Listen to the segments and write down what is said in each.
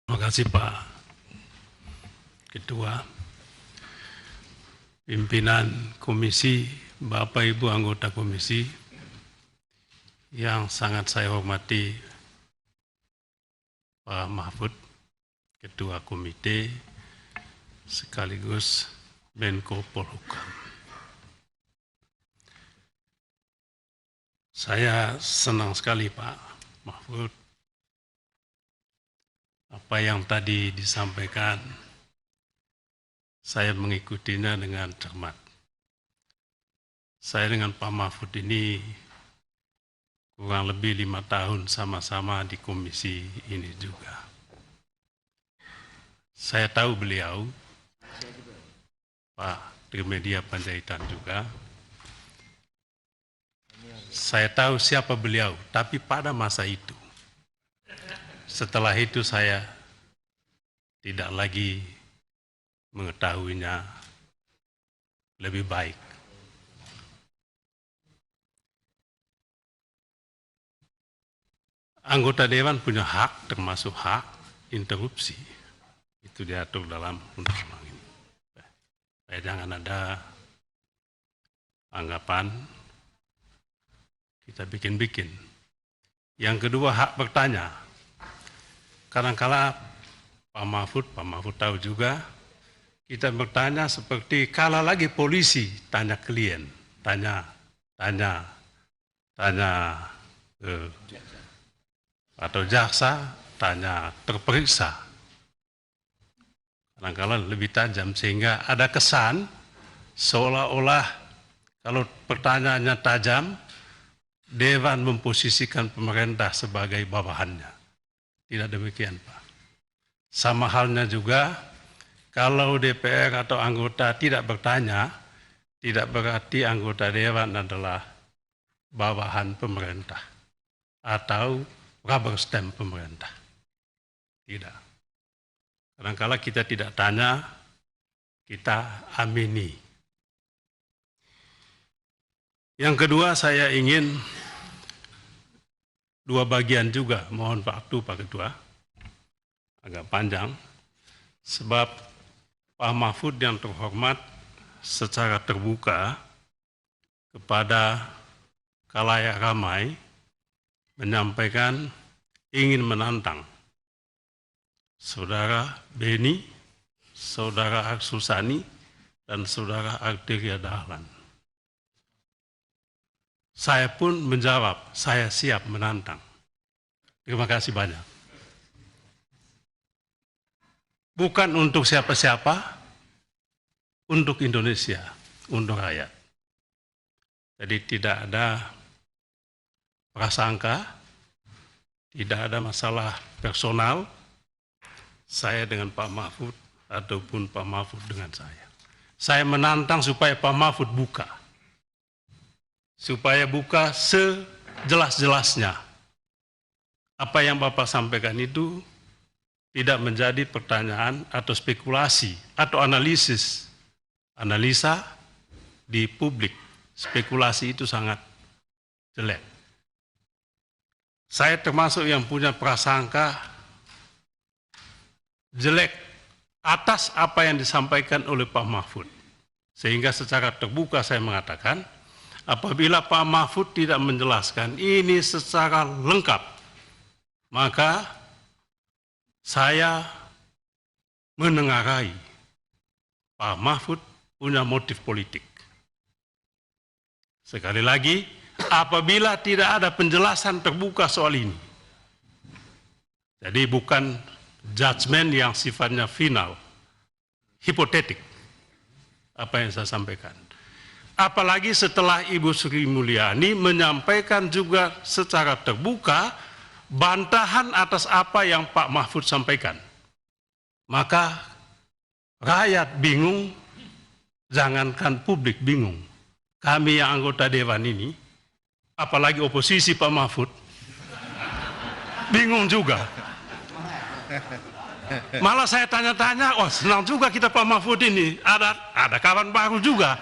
Terima kasih Pak Ketua, pimpinan komisi, Bapak Ibu anggota komisi, yang sangat saya hormati Pak Mahfud, Ketua Komite, sekaligus Menko Polhukam. Saya senang sekali Pak Mahfud, apa yang tadi disampaikan, saya mengikutinya dengan cermat. Saya dengan Pak Mahfud ini kurang lebih 5 tahun sama-sama di komisi ini juga. Saya tahu beliau, Pak Trimedia Panjaitan juga. Saya tahu siapa beliau, tapi pada masa itu, setelah itu saya tidak lagi mengetahuinya lebih baik. Anggota Dewan punya hak, termasuk hak interupsi. Itu diatur dalam undang-undang ini. Jangan ada anggapan kita bikin-bikin. Yang kedua, hak bertanya. Kadang-kala Pak Mahfud tahu juga, kita bertanya seperti kala lagi polisi tanya klien, tanya atau jaksa tanya terperiksa. Kadang-kala lebih tajam sehingga ada kesan seolah-olah kalau pertanyaannya tajam, Dewan memposisikan pemerintah sebagai bawahannya. Tidak demikian, Pak. Sama halnya juga, kalau DPR atau anggota tidak bertanya, tidak berarti anggota Dewan adalah bawahan pemerintah atau rubber stamp pemerintah. Tidak. Kadang-kala kita tidak tanya, kita amini. Yang kedua, saya ingin dua bagian juga, mohon waktu Pak Ketua, agak panjang, sebab Pak Mahfud yang terhormat secara terbuka kepada khalayak ramai menyampaikan ingin menantang Saudara Beni, Saudara Arsul Sani, dan Saudara Arteria Dahlan. Saya pun menjawab, saya siap menantang. Terima kasih banyak. Bukan untuk siapa-siapa, untuk Indonesia, untuk rakyat. Jadi tidak ada prasangka, tidak ada masalah personal, saya dengan Pak Mahfud ataupun Pak Mahfud dengan saya. Saya menantang supaya Pak Mahfud buka. Supaya buka sejelas-jelasnya. Apa yang Bapak sampaikan itu tidak menjadi pertanyaan atau spekulasi atau analisa di publik. Spekulasi itu sangat jelek. Saya termasuk yang punya prasangka jelek atas apa yang disampaikan oleh Pak Mahfud. Sehingga secara terbuka saya mengatakan, apabila Pak Mahfud tidak menjelaskan ini secara lengkap, maka saya menengarai Pak Mahfud punya motif politik. Sekali lagi, apabila tidak ada penjelasan terbuka soal ini, jadi bukan judgement yang sifatnya final, hipotetik, apa yang saya sampaikan. Apalagi setelah Ibu Sri Mulyani menyampaikan juga secara terbuka bantahan atas apa yang Pak Mahfud sampaikan. Maka rakyat bingung, jangankan publik bingung. Kami yang anggota Dewan ini, apalagi oposisi Pak Mahfud, bingung juga. Malah saya tanya-tanya, oh senang juga kita Pak Mahfud ini, ada kawan baru juga.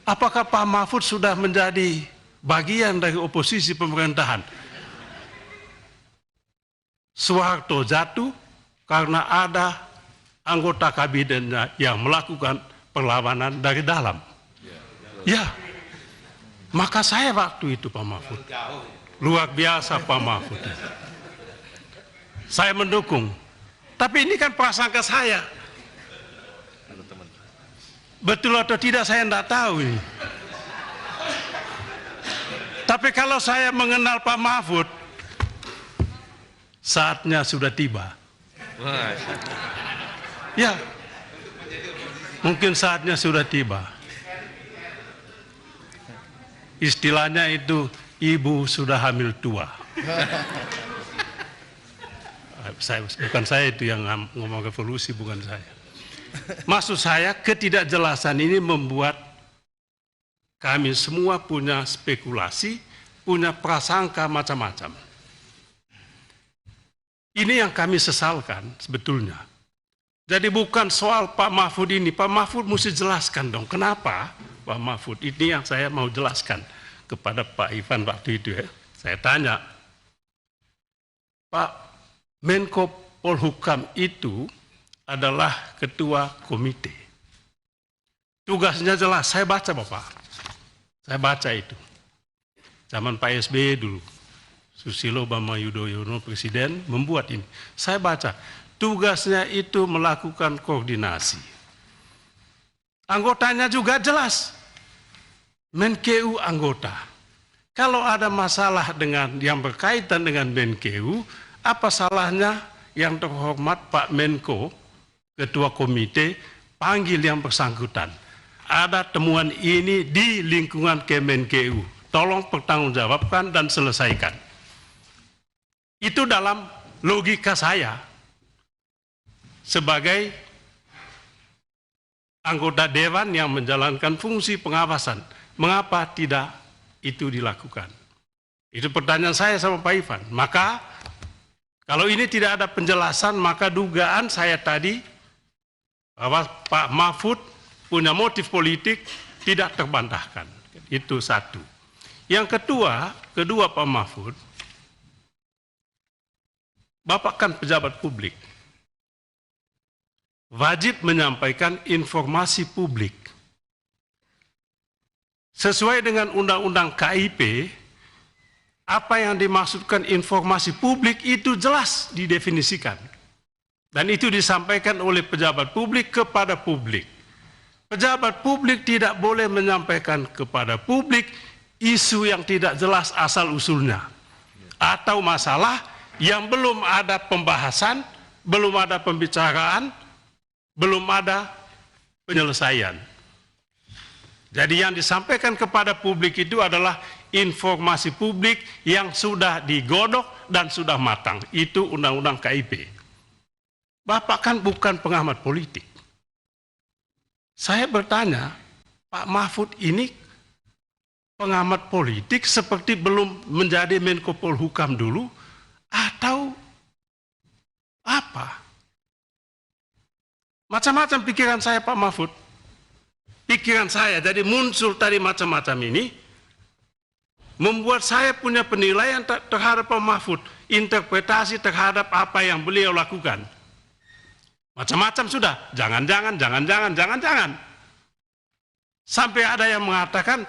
Apakah Pak Mahfud sudah menjadi bagian dari oposisi pemerintahan? Soeharto jatuh karena ada anggota kabinetnya yang melakukan perlawanan dari dalam. Ya, maka saya waktu itu Pak Mahfud, luar biasa Pak Mahfud. Saya mendukung, tapi ini kan prasangka saya. Betul atau tidak saya tidak tahu ini. Tapi kalau saya mengenal Pak Mahfud, saatnya sudah tiba. Ya, mungkin saatnya sudah tiba. Istilahnya itu, ibu sudah hamil tua. Bukan saya itu yang ngomong revolusi, bukan saya. Maksud saya, ketidakjelasan ini membuat kami semua punya spekulasi, punya prasangka macam-macam. Ini yang kami sesalkan sebetulnya. Jadi bukan soal Pak Mahfud ini, Pak Mahfud mesti jelaskan dong, kenapa Pak Mahfud? Ini yang saya mau jelaskan kepada Pak Ivan waktu itu ya. Saya tanya, Pak Menko Polhukam itu adalah ketua komite. Tugasnya jelas, saya baca Bapak. Saya baca itu. Zaman Pak SBY dulu. Susilo Bambang Yudhoyono presiden membuat ini. Saya baca, tugasnya itu melakukan koordinasi. Anggotanya juga jelas. Menkeu anggota. Kalau ada masalah dengan yang berkaitan dengan Menkeu, apa salahnya yang terhormat Pak Menko, ketua komite, panggil yang bersangkutan. Ada temuan ini di lingkungan Kemenkeu. Tolong pertanggungjawabkan dan selesaikan. Itu dalam logika saya sebagai anggota dewan yang menjalankan fungsi pengawasan. Mengapa tidak itu dilakukan? Itu pertanyaan saya sama Pak Ivan. Maka kalau ini tidak ada penjelasan, maka dugaan saya tadi bahwa Pak Mahfud punya motif politik tidak terbantahkan. Itu satu. Yang kedua Pak Mahfud, Bapak kan pejabat publik, wajib menyampaikan informasi publik. Sesuai dengan Undang-Undang KIP, apa yang dimaksudkan informasi publik itu jelas didefinisikan. Dan itu disampaikan oleh pejabat publik kepada publik. Pejabat publik tidak boleh menyampaikan kepada publik isu yang tidak jelas asal-usulnya. Atau masalah yang belum ada pembahasan, belum ada pembicaraan, belum ada penyelesaian. Jadi yang disampaikan kepada publik itu adalah informasi publik yang sudah digodok dan sudah matang. Itu Undang-Undang KIP. Bapak kan bukan pengamat politik. Saya bertanya, Pak Mahfud ini pengamat politik seperti belum menjadi Menko Polhukam dulu, atau apa? Macam-macam pikiran saya Pak Mahfud. Pikiran saya, jadi muncul tadi macam-macam ini, membuat saya punya penilaian terhadap Pak Mahfud, interpretasi terhadap apa yang beliau lakukan. Macam-macam sudah, jangan-jangan. Sampai ada yang mengatakan,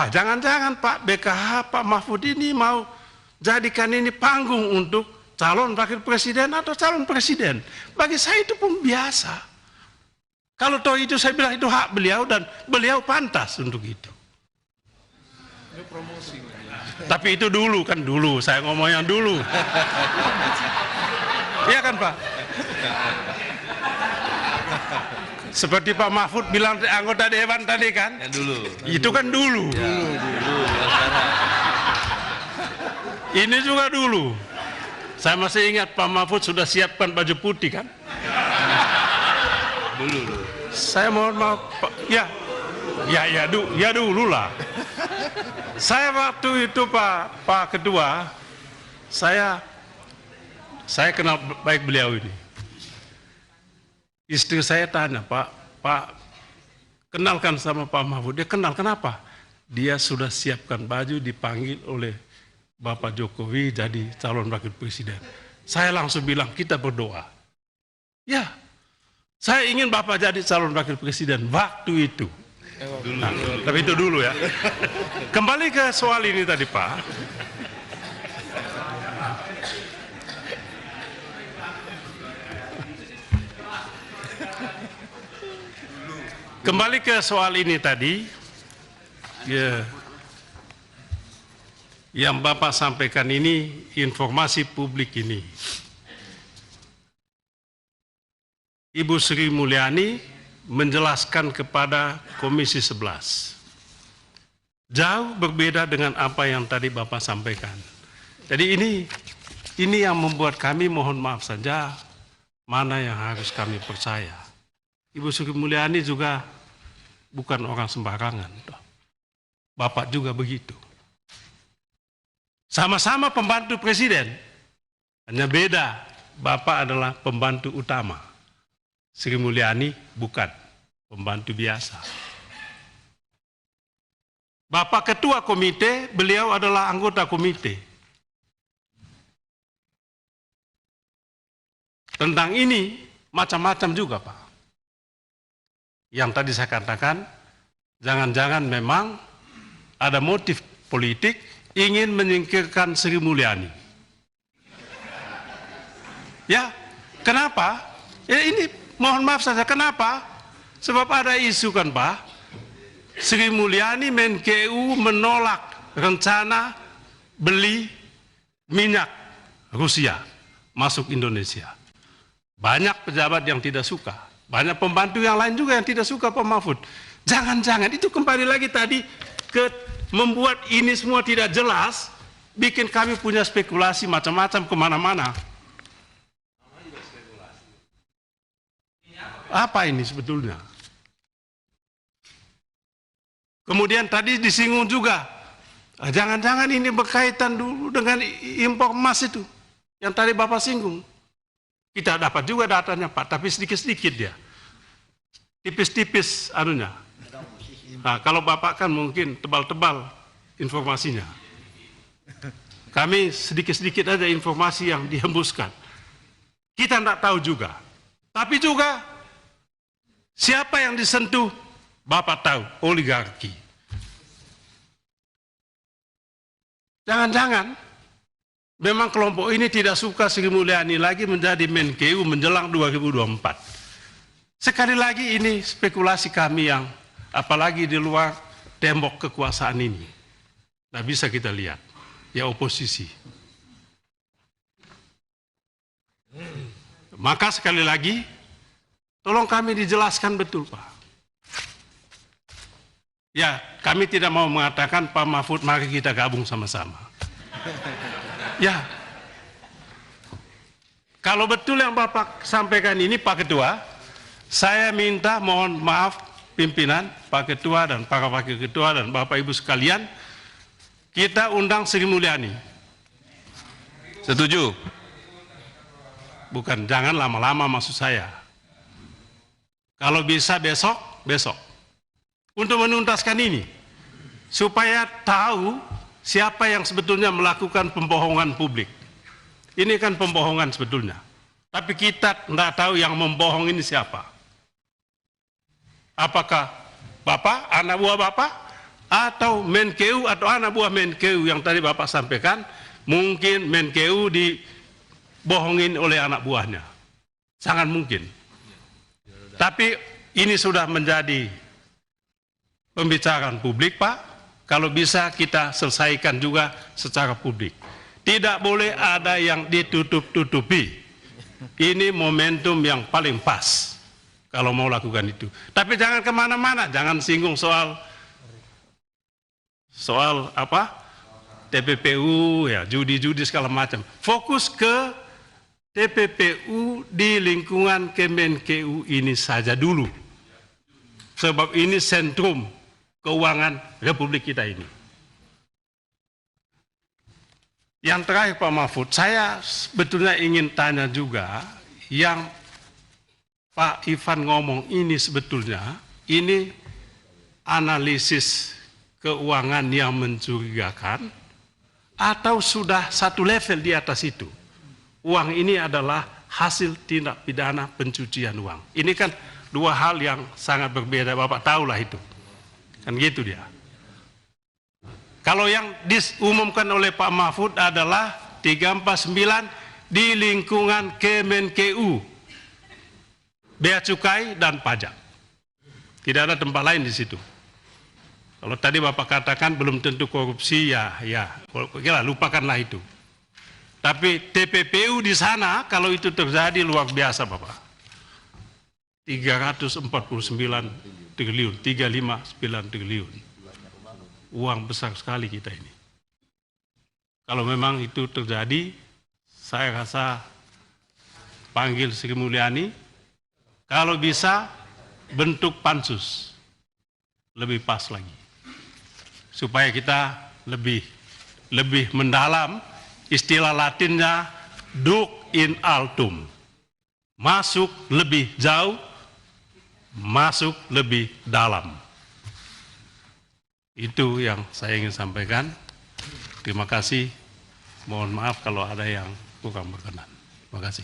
jangan-jangan Pak BKH, Pak Mahfud ini mau jadikan ini panggung untuk calon wakil presiden atau calon presiden. Bagi saya itu pun biasa. Kalau toh itu saya bilang itu hak beliau dan beliau pantas untuk itu. Tapi itu dulu, saya ngomong yang dulu. Iya kan Pak? Seperti Pak Mahfud bilang anggota dewan tadi kan? Yang dulu. Itu kan dulu. Ya, dulu. Ini juga dulu. Saya masih ingat Pak Mahfud sudah siapkan baju putih kan? Dulu. Saya mohon maaf, Pak. Ya dulu lah. Saya waktu itu Pak Ketua, saya kenal baik beliau ini. Istri saya tanya, Pak, kenalkan sama Pak Mahfud. Dia kenal, kenapa? Dia sudah siapkan baju dipanggil oleh Bapak Jokowi jadi calon wakil presiden. Saya langsung bilang kita berdoa. Ya, saya ingin Bapak jadi calon wakil presiden waktu itu. Nah, tapi itu dulu ya. Kembali ke soal ini tadi Pak. Kembali ke soal ini tadi. Ya. Yang Bapak sampaikan ini, informasi publik ini. Ibu Sri Mulyani menjelaskan kepada Komisi 11. Jauh berbeda dengan apa yang tadi Bapak sampaikan. Jadi ini yang membuat kami mohon maaf saja, mana yang harus kami percaya. Ibu Sri Mulyani juga bukan orang sembarangan. Bapak juga begitu. Sama-sama pembantu presiden, hanya beda, Bapak adalah pembantu utama. Sri Mulyani bukan, pembantu biasa. Bapak ketua komite, beliau adalah anggota komite. Tentang ini, macam-macam juga Pak. Yang tadi saya katakan, jangan-jangan memang ada motif politik, ingin menyingkirkan Sri Mulyani. Ya, kenapa? Ya ini mohon maaf saja, kenapa? Sebab ada isu kan Pak, Sri Mulyani Menkeu menolak rencana beli minyak Rusia masuk Indonesia. Banyak pejabat yang tidak suka, banyak pembantu yang lain juga yang tidak suka Pak Mahfud. Jangan-jangan itu kembali lagi tadi ke membuat ini semua tidak jelas, bikin kami punya spekulasi macam-macam kemana-mana. Apa ini sebetulnya? Kemudian tadi disinggung juga, jangan-jangan ini berkaitan dulu dengan impor emas itu, yang tadi Bapak singgung. Kita dapat juga datanya Pak, tapi sedikit-sedikit dia. Tipis-tipis anunya. Nah, kalau Bapak kan mungkin tebal-tebal informasinya. Kami sedikit-sedikit aja informasi yang dihembuskan. Kita tidak tahu juga. Tapi juga siapa yang disentuh, Bapak tahu, oligarki. Jangan-jangan memang kelompok ini tidak suka Sri Mulyani lagi menjadi Menkeu menjelang 2024. Sekali lagi ini spekulasi kami yang apalagi di luar tembok kekuasaan ini. Nah bisa kita lihat, ya oposisi. Maka sekali lagi, tolong kami dijelaskan betul Pak. Ya, kami tidak mau mengatakan Pak Mahfud mari kita gabung sama-sama. Ya, kalau betul yang Bapak sampaikan ini Pak Ketua, saya minta mohon maaf pimpinan, Pak Ketua dan para Wakil Ketua dan Bapak Ibu sekalian, kita undang Sri Mulyani. Setuju? Bukan, jangan lama-lama maksud saya. Kalau bisa besok, besok. Untuk menuntaskan ini. Supaya tahu siapa yang sebetulnya melakukan pembohongan publik. Ini kan pembohongan sebetulnya. Tapi kita tidak tahu yang membohong ini siapa. Apakah Bapak, anak buah Bapak, atau Menkeu atau anak buah Menkeu yang tadi Bapak sampaikan, mungkin Menkeu dibohongin oleh anak buahnya. Sangat mungkin. Tapi ini sudah menjadi pembicaraan publik Pak, kalau bisa kita selesaikan juga secara publik. Tidak boleh ada yang ditutup-tutupi. Ini momentum yang paling pas. Kalau mau lakukan itu. Tapi jangan kemana-mana, jangan singgung soal apa? TPPU, ya judi-judi segala macam. Fokus ke TPPU di lingkungan Kemenkeu ini saja dulu. Sebab ini sentrum keuangan Republik kita ini. Yang terakhir Pak Mahfud, saya sebetulnya ingin tanya juga, yang Pak Ivan ngomong ini sebetulnya, ini analisis keuangan yang mencurigakan, atau sudah satu level di atas itu? uang ini adalah hasil tindak pidana pencucian uang. Ini kan dua hal yang sangat berbeda, Bapak tahulah itu. Kan gitu dia. Kalau yang diumumkan oleh Pak Mahfud adalah 349 di lingkungan Kemenkeu, bea cukai dan pajak. Tidak ada tempat lain di situ. Kalau tadi Bapak katakan belum tentu korupsi, ya, kira lupakanlah itu. Tapi TPPU di sana kalau itu terjadi luar biasa, Bapak. 349 triliun, 359 triliun. Uang besar sekali kita ini. Kalau memang itu terjadi, saya rasa panggil Sri Mulyani, kalau bisa bentuk pansus, lebih pas lagi. Supaya kita lebih mendalam, istilah Latinnya duc in altum. Masuk lebih jauh, masuk lebih dalam. Itu yang saya ingin sampaikan. Terima kasih. Mohon maaf kalau ada yang kurang berkenan. Terima kasih.